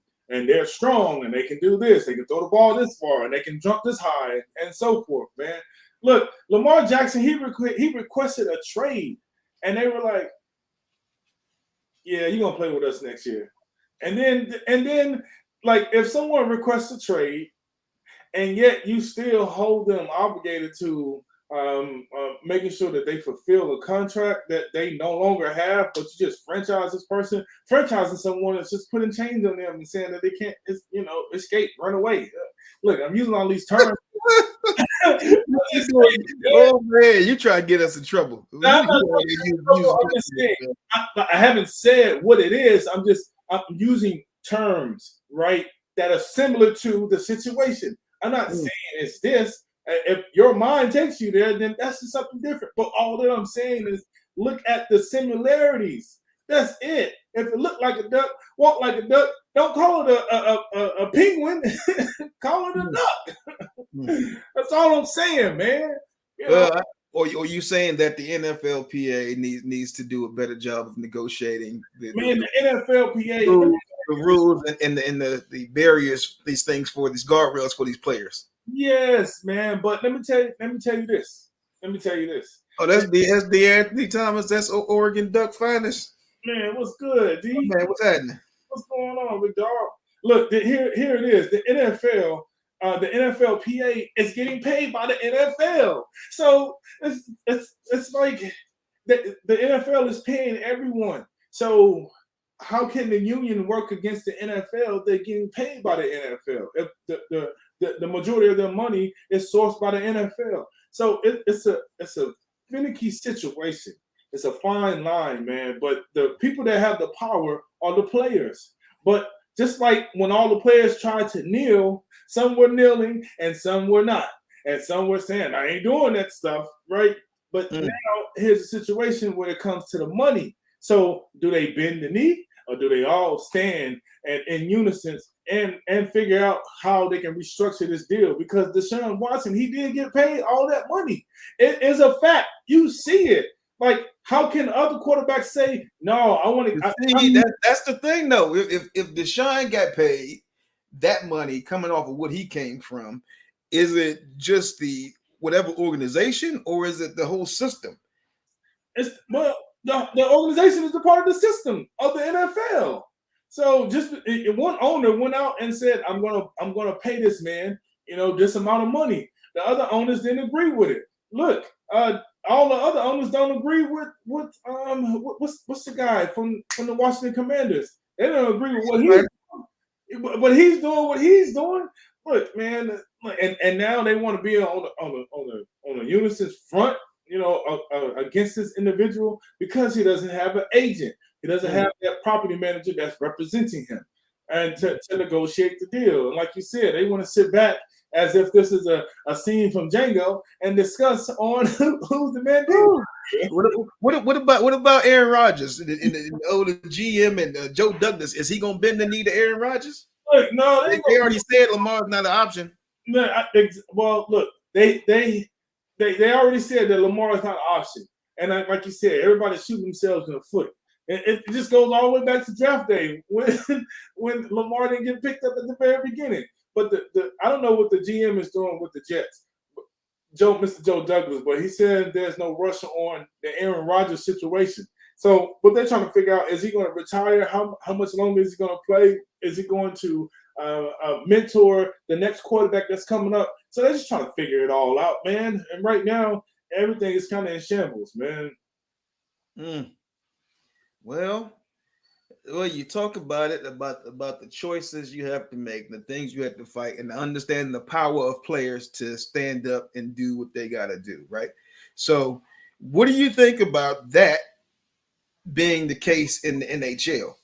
they're strong, and they can do this, they can throw the ball this far, and they can jump this high, and so forth, man. Look, Lamar Jackson, he requested a trade, and they were like, yeah, you're gonna play with us next year. And then like if someone requests a trade and yet you still hold them obligated to making sure that they fulfill a contract that they no longer have, but you just franchise this person, franchising someone is just putting chains on them and saying that they can't, escape, run away. Look, I'm using all these terms. Oh man, you try to get us in trouble. I'm just saying, I haven't said what it is. I'm using terms, right, that are similar to the situation. I'm not saying it's this. If your mind takes you there, then that's just something different. But all that I'm saying is look at the similarities. That's it. If it looked like a duck, walk like a duck, don't call it a penguin. Call it a duck. That's all I'm saying, man. Or you saying that the NFLPA needs to do a better job of negotiating the NFLPA the rules and the barriers, these things for these guardrails for these players. Yes, man. But let me tell you this. Oh, that's the Anthony Thomas. That's Oregon Duck finest. Man, what's good, D? Oh, man, what's happening? What's going on, big dog? Look, here it is. The NFL, the NFLPA is getting paid by the NFL. So it's like the NFL is paying everyone. So how can the union work against the NFL? They're getting paid by the NFL. If the majority of their money is sourced by the NFL. So it's a finicky situation. It's a fine line, man. But the people that have the power are the players. But just like when all the players tried to kneel, some were kneeling and some were not. And some were saying, I ain't doing that stuff, right? But now here's a situation where it comes to the money. So do they bend the knee or do they all stand and in unison and figure out how they can restructure this deal? Because Deshaun Watson, he did get paid all that money. It is a fact. You see it. Like, how can other quarterbacks say, no, I want to... That's the thing, though. If Deshaun got paid, that money coming off of what he came from? Is it just the whatever organization, or is it the whole system? Well, the organization is a part of the system of the NFL. So just one owner went out and said, "I'm gonna pay this man, this amount of money." The other owners didn't agree with it. Look, all the other owners don't agree with what's the guy from the Washington Commanders? They don't agree with what he's doing. What he's doing. Look, man, and now they want to be on a unison front, against this individual because he doesn't have an agent. He doesn't have that property manager that's representing him and to negotiate the deal. And like you said, they want to sit back as if this is a scene from Django and discuss on who's the man. What about Aaron Rodgers and the GM and Joe Douglas? Is he gonna bend the knee to Aaron Rodgers? Look, no, they already said Lamar's not an option. No, well, look, they already said that Lamar is not an option, and like you said, everybody's shooting themselves in the foot. It just goes all the way back to draft day when Lamar didn't get picked up at the very beginning. But I don't know what the GM is doing with the Jets, Mr. Joe Douglas, but he said there's no rush on the Aaron Rodgers situation. So what they're trying to figure out, is he going to retire? How much longer is he going to play? Is he going to mentor the next quarterback that's coming up? So they're just trying to figure it all out, man. And right now, everything is kind of in shambles, man. Well, you talk about it, about the choices you have to make, the things you have to fight, and understanding the power of players to stand up and do what they got to do, right? So what do you think about that being the case in the NHL?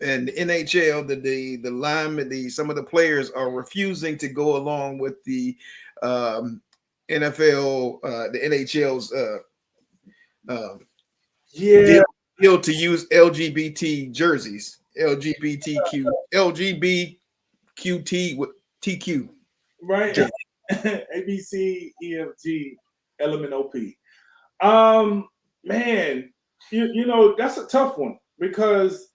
And the NHL, the linemen, some of the players are refusing to go along with the NFL, the NHL's deal to use LGBT jerseys, LGBTQT with TQ, right? ABCEFG man, that's a tough one because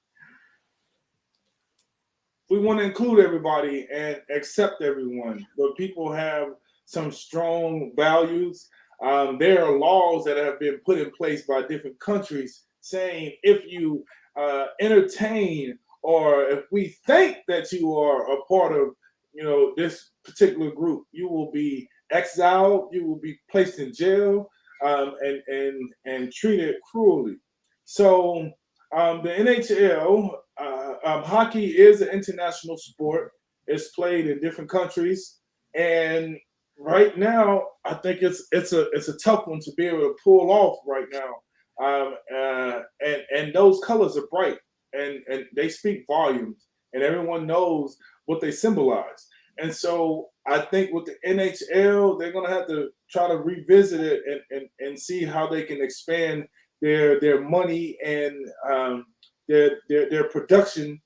we want to include everybody and accept everyone, but people have some strong values. There are laws that have been put in place by different countries saying if you entertain, or if we think that you are a part of, this particular group, you will be exiled, you will be placed in jail, and treated cruelly. So the NHL, hockey is an international sport. It's played in different countries, and right now, I think it's a tough one to be able to pull off right now. And those colors are bright, and they speak volumes, and everyone knows what they symbolize. And so I think with the NHL, they're gonna have to try to revisit it and see how they can expand their money and their production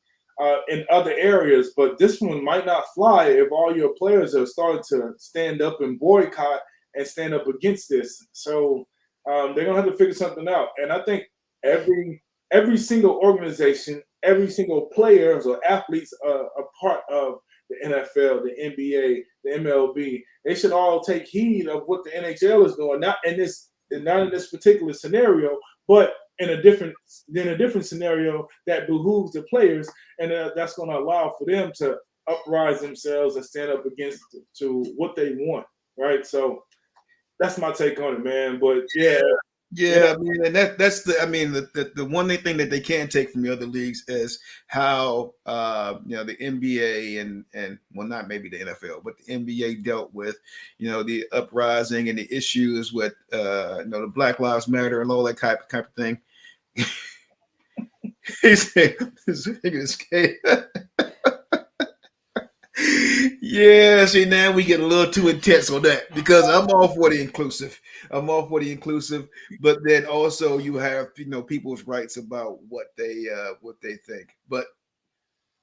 in other areas. But this one might not fly if all your players are starting to stand up and boycott and stand up against this. So they're gonna have to figure something out. And I think every single organization, every single players or athletes are part of the NFL, the NBA, the MLB. They should all take heed of what the NHL is doing, not in this particular scenario, but in a different scenario that behooves the players, and that's going to allow for them to uprise themselves and stand up against to what they want, right? So that's my take on it, man. But yeah. I mean, and that's the one thing that they can't take from the other leagues is how the NBA and well, not maybe the NFL, but the NBA dealt with the uprising and the issues with the Black Lives Matter and all that type of thing. He said, yeah, see, now we get a little too intense on that because I'm all for the inclusive. But then also you have people's rights about what they think. But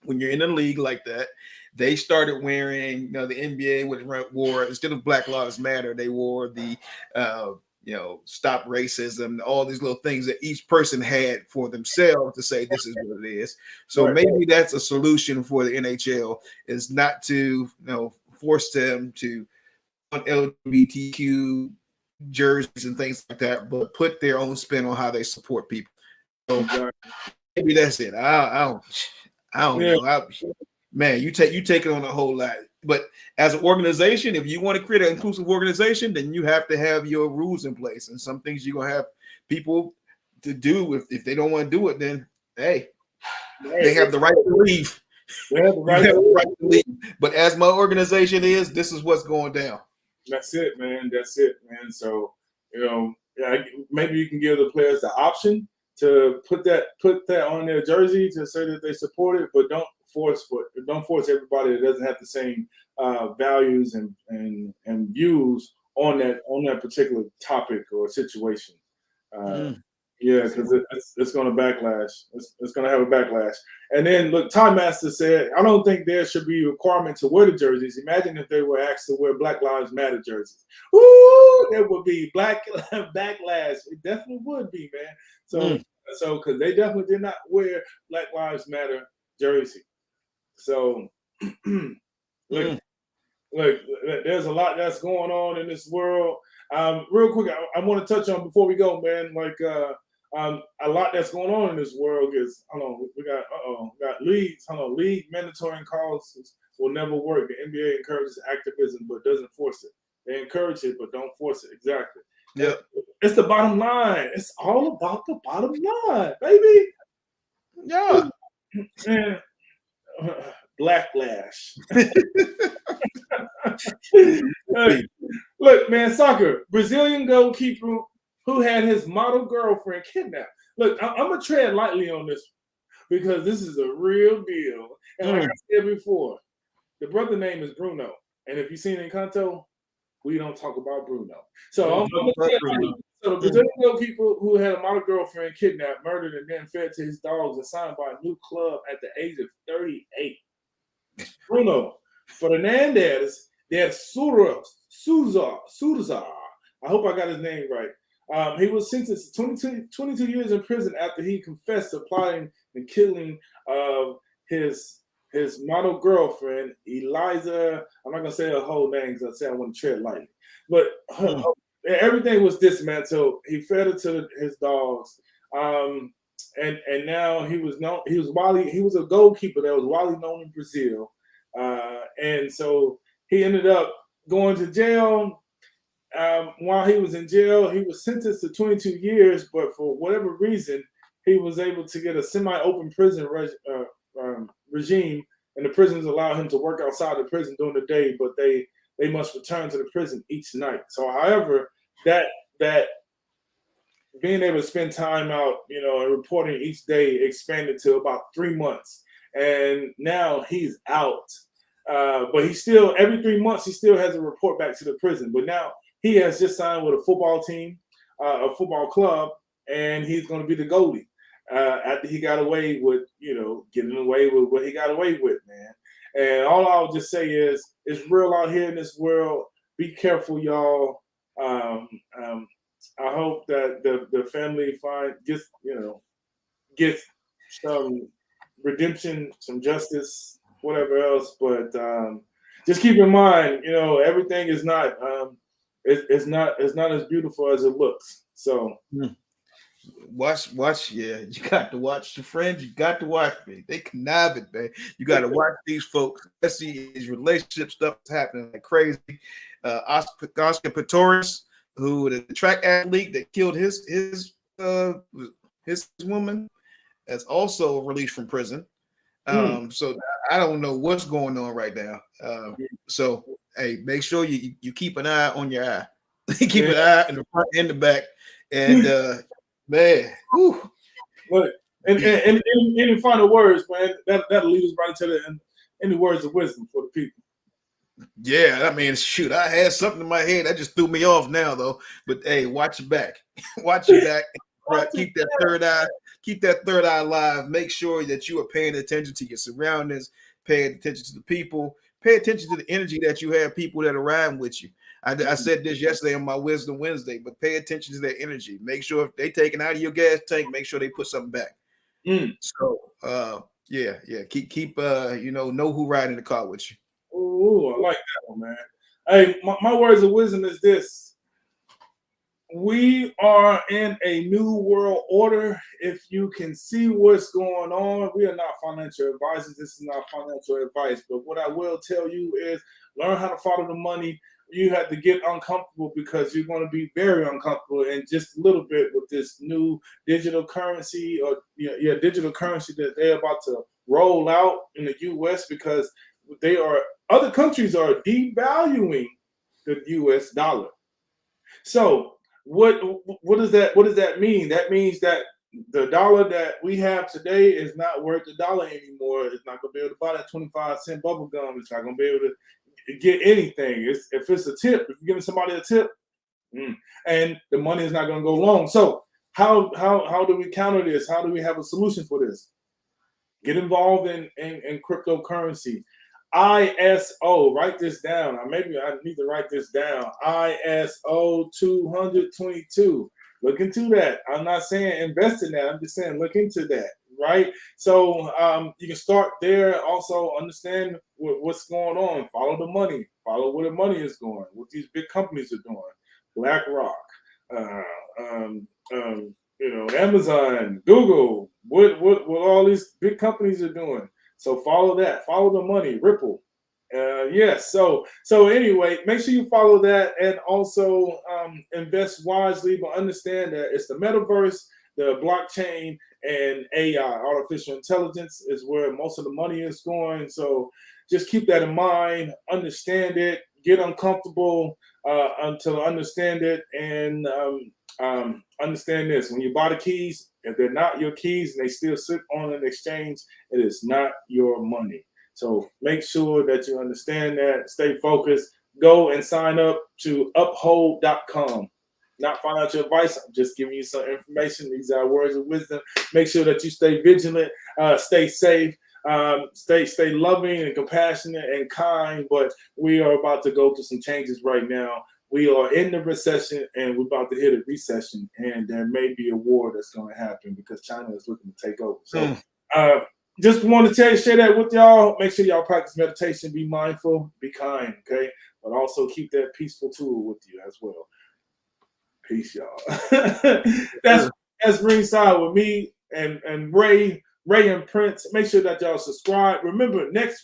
when you're in a league like that, they started wearing the NBA wore, instead of Black Lives Matter, they wore the stop racism, all these little things that each person had for themselves to say this is what it is. So maybe that's a solution for the NHL, is not to force them to on LGBTQ jerseys and things like that, but put their own spin on how they support people. So maybe that's it. I don't know. Man, you take it on a whole lot. But as an organization, if you want to create an inclusive organization, then you have to have your rules in place. And some things you're gonna have people to do. If they don't want to do it, then hey, they have the right to leave. They have the right to leave. But as my organization is, this is what's going down. That's it, man. That's it, man. So maybe you can give the players the option to put that on their jersey to say that they support it, but don't force everybody that doesn't have the same values and views on that particular topic or situation. Yeah, because it's going to backlash. It's going to have a backlash. And then look, Time Master said, I don't think there should be a requirement to wear the jerseys. Imagine if they were asked to wear Black Lives Matter jerseys. Ooh, there would be black backlash. It definitely would be, man. So because they definitely did not wear Black Lives Matter jersey. So look, there's a lot that's going on in this world. Real quick, I want to touch on before we go, man. A lot that's going on in this world is we got leagues. League mandatory causes will never work. The NBA encourages activism but doesn't force it. They encourage it but don't force it. Exactly. Yeah, it's the bottom line. It's all about the bottom line, baby. Yeah. Man. Blacklash. Look, man, soccer. Brazilian goalkeeper who had his model girlfriend kidnapped. Look, I'm going to tread lightly on this because this is a real deal. And like I said before, the brother name is Bruno. And if you've seen Encanto, we don't talk about Bruno. So So the Brazilian goalkeeper who had a model girlfriend kidnapped, murdered, and then fed to his dogs and signed by a new club at the age of 38. Bruno Fernandez de Souza. I hope I got his name right. He was sentenced to 22 years in prison after he confessed to plotting and killing his model girlfriend, Eliza. I'm not going to say her whole name because I say I want to tread lightly. But everything was dismantled. He fed it to his dogs. And now he was a goalkeeper that was widely known in Brazil. And so he ended up going to jail. While he was in jail, he was sentenced to 22 years, but for whatever reason, he was able to get a semi-open prison regime, and the prisons allow him to work outside the prison during the day, but they must return to the prison each night. So, however, that being able to spend time out, and reporting each day expanded to about 3 months. And now he's out. But he still, every 3 months, he still has a report back to the prison. But now he has just signed with a football team, a football club, and he's going to be the goalie after he got away with, getting away with what he got away with, man. And all I'll just say is, it's real out here in this world. Be careful, y'all. I hope that the family gets some redemption, some justice, whatever else. But just keep in mind, everything is not it's not as beautiful as it looks. So watch. Yeah, you got to watch your friends. You got to watch me. They conniving, man. You got to watch these folks. Especially his relationship stuff is happening like crazy. Oscar Pistorius, who the track athlete that killed his woman, is also released from prison. So I don't know what's going on right now. So hey, make sure you keep an eye on your eye. Keep an eye in the front and the back. And man, whew. Look, and any final words, man, that'll lead us right to any words of wisdom for the people. Yeah, I mean, shoot, I had something in my head that just threw me off now, though. But hey, watch your back. Watch your back. Keep that third eye. Keep that third eye alive. Make sure that you are paying attention to your surroundings, paying attention to the people, Pay attention to the energy that you have, people that are riding with you. I said this yesterday on my Wisdom Wednesday, but pay attention to their energy. Make sure if they taking out of your gas tank, make sure they put something back. So yeah. Keep know who riding the car with you. Oh, I like that one, man. Hey, my words of wisdom is this. We are in a new world order. If you can see what's going on, we are not financial advisors. This is not financial advice. But what I will tell you is learn how to follow the money. You have to get uncomfortable because you're going to be very uncomfortable in just a little bit with this new digital currency digital currency that they're about to roll out in the U.S. because other countries are devaluing the U.S. dollar. So what does that mean? That means that the dollar that we have today is not worth the dollar anymore. It's not going to be able to buy that 25-cent bubble gum. It's not going to be able to get anything. If it's a tip, if you're giving somebody a tip, and the money is not going to go long. So how do we counter this? How do we have a solution for this? Get involved in cryptocurrency. ISO, write this down. Maybe I need to write this down. ISO 222. Look into that. I'm not saying invest in that. I'm just saying look into that, right? So you can start there. Also understand what's going on. Follow the money. Follow where the money is going. What these big companies are doing. BlackRock, Amazon, Google. What all these big companies are doing. So follow that. Follow the money. Ripple. Yes. So anyway, make sure you follow that and also invest wisely, but understand that it's the metaverse, the blockchain, and AI, artificial intelligence, is where most of the money is going. So just keep that in mind. Understand it. Get uncomfortable until understand it, and understand this: when you buy the keys, if they're not your keys and they still sit on an exchange, it is not your money. So make sure that you understand that. Stay focused. Go and sign up to uphold.com. Not financial advice. I'm just giving you some information. These are words of wisdom. Make sure that you stay vigilant, stay safe, stay loving and compassionate and kind. But we are about to go through some changes right now. We are in the recession, and we're about to hit a recession, and there may be a war that's going to happen because China is looking to take over. So just want to share that with y'all. Make sure y'all practice meditation, be mindful, be kind, okay? But also keep that peaceful tool with you as well. Peace, y'all. That's Ringside with me and Ray and Prince. Make sure that y'all subscribe. Remember, next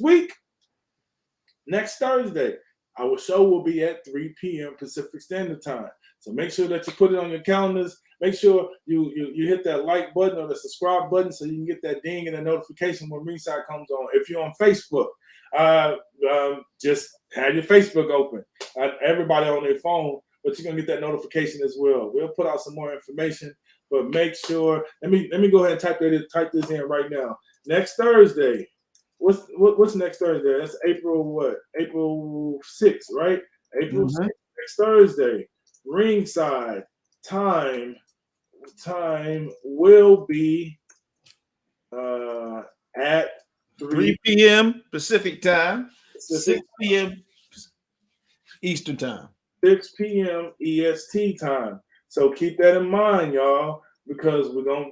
Thursday, our show will be at 3 p.m. Pacific Standard Time. So make sure that you put it on your calendars. Make sure you hit that like button or the subscribe button so you can get that ding and a notification when Ringside comes on. If you're on Facebook, just have your Facebook open. Everybody on their phone, but you're going to get that notification as well. We'll put out some more information, but make sure. Let me go ahead and type this in right now. Next Thursday. What's next Thursday? That's April what? April 6th, right? April 6th. Next Thursday. Ringside time will be at 3 p.m. Pacific time, 6 p.m. Eastern time, 6 p.m. EST time. So keep that in mind, y'all, because we're gonna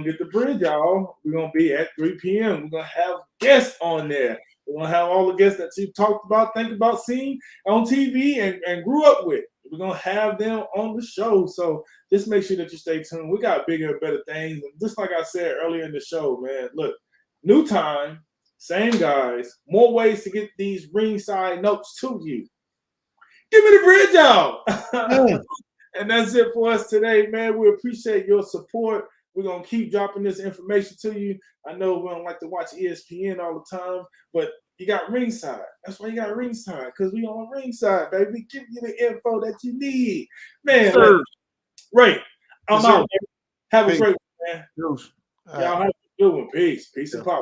get the bridge, y'all. We're gonna be at 3 p.m. We're gonna have guests on there. We're gonna have all the guests that you've talked about, think about, seen on TV, and grew up with. We're gonna have them on the show. So just make sure that you stay tuned. We got bigger and better things. And just like I said earlier in the show, man, look, new time, same guys, more ways to get these Ringside notes to you. Give me the bridge, y'all. And that's it for us today, man. We appreciate your support. We're going to keep dropping this information to you. I know we don't like to watch ESPN all the time, but you got Ringside. That's why you got Ringside, because we on Ringside, baby. Give you the info that you need. Man, Ray, I'm out. Have a great one, man. Y'all have a good one. Peace. Peace and power.